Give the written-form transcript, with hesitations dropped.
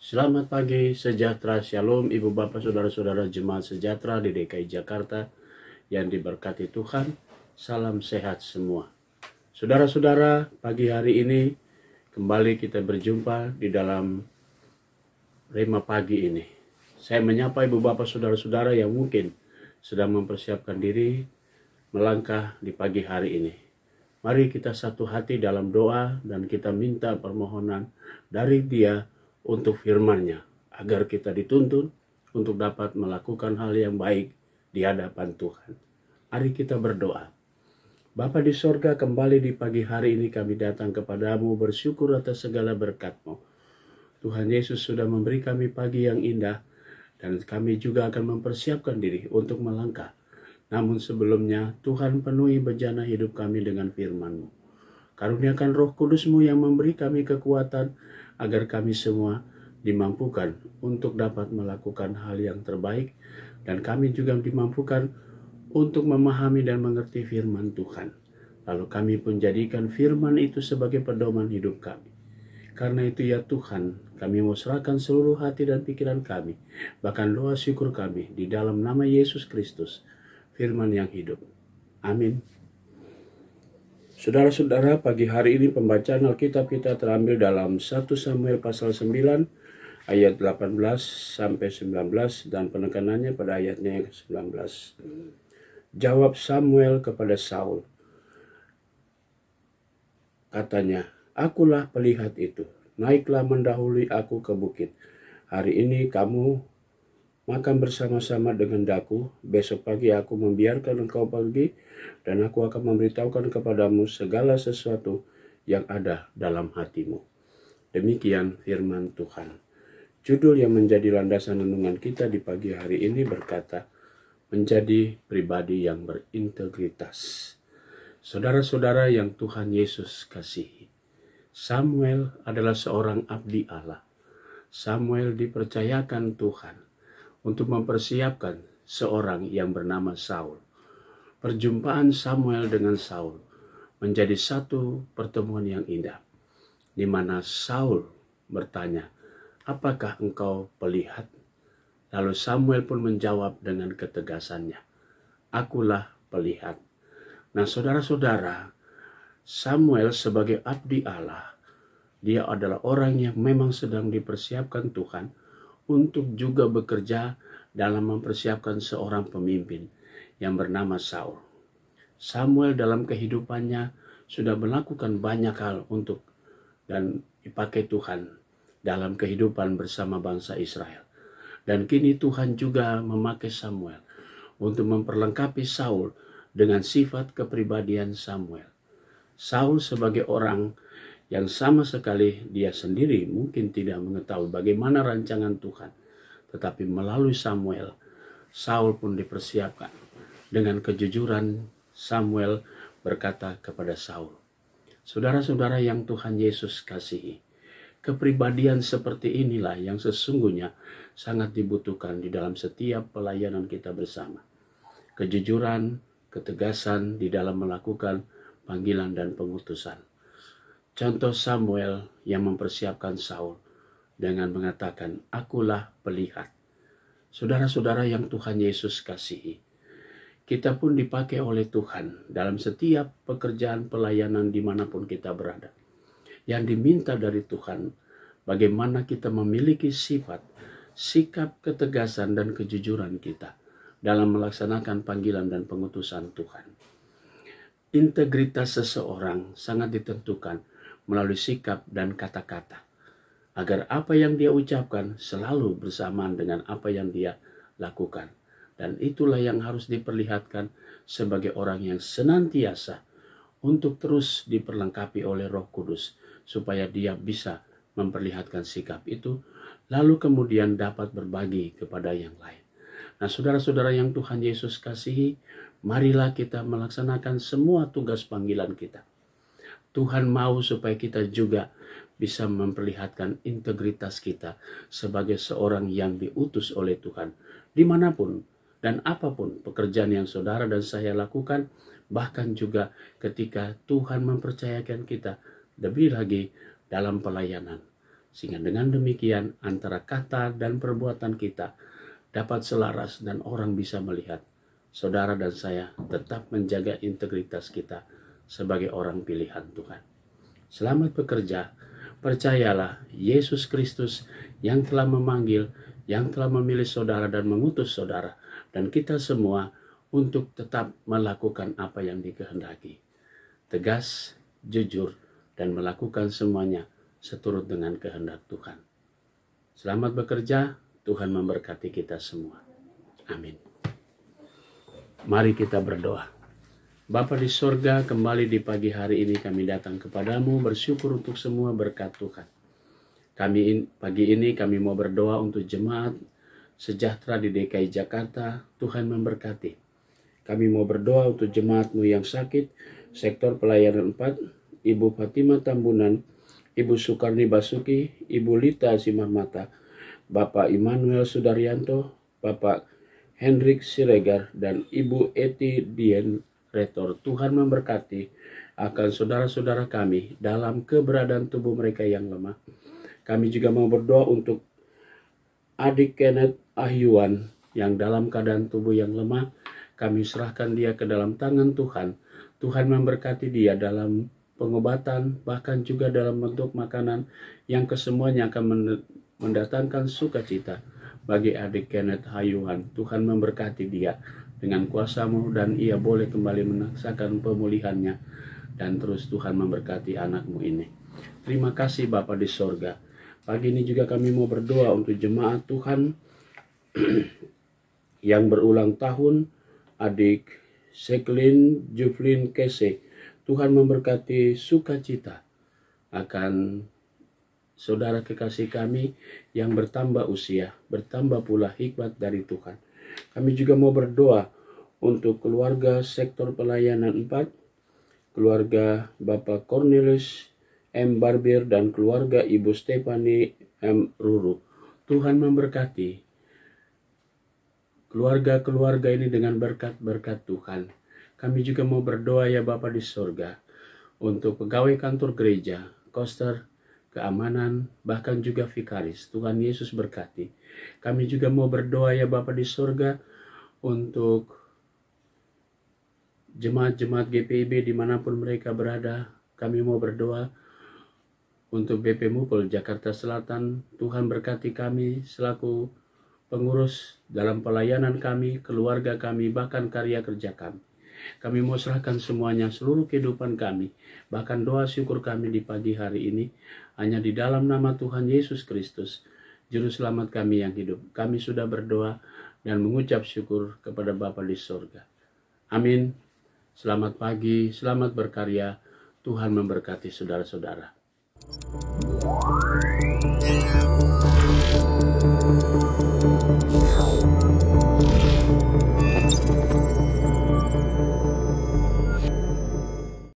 Selamat pagi, sejahtera, shalom, ibu bapak, saudara-saudara jemaat sejahtera di DKI Jakarta yang diberkati Tuhan. Salam sehat semua. Saudara-saudara, pagi hari ini kembali kita berjumpa di dalam Rema pagi ini. Saya menyapa ibu bapak, saudara-saudara yang mungkin sedang mempersiapkan diri melangkah di pagi hari ini. Mari kita satu hati dalam doa dan kita minta permohonan dari Dia untuk firman-Nya, agar kita dituntun untuk dapat melakukan hal yang baik di hadapan Tuhan. Mari kita berdoa. Bapa di sorga, kembali di pagi hari ini kami datang kepadamu bersyukur atas segala berkat-Mu. Tuhan Yesus sudah memberi kami pagi yang indah dan kami juga akan mempersiapkan diri untuk melangkah. Namun sebelumnya Tuhan penuhi bejana hidup kami dengan firman-Mu. Karuniakan Roh Kudus-Mu yang memberi kami kekuatan agar kami semua dimampukan untuk dapat melakukan hal yang terbaik dan kami juga dimampukan untuk memahami dan mengerti firman Tuhan. Lalu kami pun jadikan firman itu sebagai pedoman hidup kami. Karena itu ya Tuhan, kami mau serahkan seluruh hati dan pikiran kami, bahkan doa syukur kami di dalam nama Yesus Kristus, firman yang hidup. Amin. Saudara-saudara, pagi hari ini pembacaan Alkitab kita terambil dalam 1 Samuel pasal 9 ayat 18 sampai 19 dan penekanannya pada ayatnya yang ke-19. Jawab Samuel kepada Saul. Katanya, "Akulah pelihat itu. Naiklah mendahului aku ke bukit. Hari ini kamu makan bersama-sama dengan daku. Besok pagi aku membiarkan engkau pergi dan aku akan memberitahukan kepadamu segala sesuatu yang ada dalam hatimu." Demikian firman Tuhan. Judul yang menjadi landasan renungan kita di pagi hari ini berkata, menjadi pribadi yang berintegritas. Saudara-saudara yang Tuhan Yesus kasihi, Samuel adalah seorang abdi Allah. Samuel dipercayakan Tuhan untuk mempersiapkan seorang yang bernama Saul. Perjumpaan Samuel dengan Saul menjadi satu pertemuan yang indah, di mana Saul bertanya, "Apakah engkau pelihat?" Lalu Samuel pun menjawab dengan ketegasannya, "Akulah pelihat." Nah, saudara-saudara, Samuel sebagai abdi Allah, dia adalah orang yang memang sedang dipersiapkan Tuhan untuk juga bekerja dalam mempersiapkan seorang pemimpin yang bernama Saul. Samuel dalam kehidupannya sudah melakukan banyak hal untuk dan dipakai Tuhan dalam kehidupan bersama bangsa Israel. Dan kini Tuhan juga memakai Samuel untuk memperlengkapi Saul dengan sifat kepribadian Samuel. Saul sebagai orang yang sama sekali dia sendiri mungkin tidak mengetahui bagaimana rancangan Tuhan. Tetapi melalui Samuel, Saul pun dipersiapkan. Dengan kejujuran, Samuel berkata kepada Saul, "Saudara-saudara yang Tuhan Yesus kasihi, kepribadian seperti inilah yang sesungguhnya sangat dibutuhkan di dalam setiap pelayanan kita bersama. Kejujuran, ketegasan di dalam melakukan panggilan dan pengutusan." Contoh Samuel yang mempersiapkan Saul dengan mengatakan, "Akulah pelihat." Saudara-saudara yang Tuhan Yesus kasihi, kita pun dipakai oleh Tuhan dalam setiap pekerjaan pelayanan dimanapun kita berada. Yang diminta dari Tuhan, bagaimana kita memiliki sifat, sikap ketegasan dan kejujuran kita dalam melaksanakan panggilan dan pengutusan Tuhan. Integritas seseorang sangat ditentukan melalui sikap dan kata-kata, agar apa yang dia ucapkan selalu bersamaan dengan apa yang dia lakukan. Dan itulah yang harus diperlihatkan sebagai orang yang senantiasa untuk terus diperlengkapi oleh Roh Kudus, supaya dia bisa memperlihatkan sikap itu, lalu kemudian dapat berbagi kepada yang lain. Nah, saudara-saudara yang Tuhan Yesus kasihi, marilah kita melaksanakan semua tugas panggilan kita. Tuhan mau supaya kita juga bisa memperlihatkan integritas kita sebagai seorang yang diutus oleh Tuhan. Dimanapun dan apapun pekerjaan yang saudara dan saya lakukan, bahkan juga ketika Tuhan mempercayakan kita lebih lagi dalam pelayanan. sehingga dengan demikian antara kata dan perbuatan kita dapat selaras dan orang bisa melihat saudara dan saya tetap menjaga integritas kita sebagai orang pilihan Tuhan. Selamat bekerja. Percayalah, Yesus Kristus yang telah memanggil, yang telah memilih saudara dan mengutus saudara dan kita semua untuk tetap melakukan apa yang dikehendaki. Tegas, jujur, dan melakukan semuanya seturut dengan kehendak Tuhan. Selamat bekerja, Tuhan memberkati kita semua. Amin. Mari kita berdoa. Bapa di sorga, kembali di pagi hari ini kami datang kepadamu bersyukur untuk semua berkat Tuhan. Pagi ini kami mau berdoa untuk jemaat sejahtera di DKI Jakarta, Tuhan memberkati. Kami mau berdoa untuk jemaatmu yang sakit, sektor pelayanan 4, Ibu Fatima Tambunan, Ibu Sukarni Basuki, Ibu Lita Simarmata, Bapak Immanuel Sudaryanto, Bapak Hendrik Siregar, dan Ibu Eti Dien Retor. Tuhan memberkati akan saudara-saudara kami dalam keberadaan tubuh mereka yang lemah. Kami juga mau berdoa untuk adik Kenneth Ahyuan yang dalam keadaan tubuh yang lemah. Kami serahkan dia ke dalam tangan Tuhan. Tuhan memberkati dia dalam pengobatan, bahkan juga dalam bentuk makanan yang kesemuanya akan mendatangkan sukacita bagi adik Kenneth Ahyuan. Tuhan memberkati dia dengan kuasa-Mu dan ia boleh kembali merasakan pemulihannya, dan terus Tuhan memberkati anak-Mu ini. Terima kasih Bapa di sorga. Pagi ini juga kami mau berdoa untuk jemaat Tuhan yang berulang tahun, adik Seklin Juflin Kese. Tuhan memberkati sukacita akan saudara kekasih kami yang bertambah usia, bertambah pula hikmat dari Tuhan. Kami juga mau berdoa untuk keluarga sektor pelayanan 4, keluarga Bapak Cornelius M. Barbir dan keluarga Ibu Stefani M. Ruru. Tuhan memberkati keluarga-keluarga ini dengan berkat-berkat Tuhan. Kami juga mau berdoa ya Bapa di sorga untuk pegawai kantor gereja, koster, keamanan, bahkan juga vikaris. Tuhan Yesus berkati. Kami juga mau berdoa ya Bapa di sorga untuk jemaat-jemaat GPIB dimanapun mereka berada. Kami mau berdoa untuk BP Mupol Jakarta Selatan. Tuhan berkati kami selaku pengurus dalam pelayanan kami, keluarga kami, bahkan karya kerja kami. Kami mau serahkan semuanya, seluruh kehidupan kami, bahkan doa syukur kami di pagi hari ini hanya di dalam nama Tuhan Yesus Kristus, Juru Selamat kami yang hidup. Kami sudah berdoa dan mengucap syukur kepada Bapa di sorga. Amin. Selamat pagi, selamat berkarya. Tuhan memberkati saudara-saudara.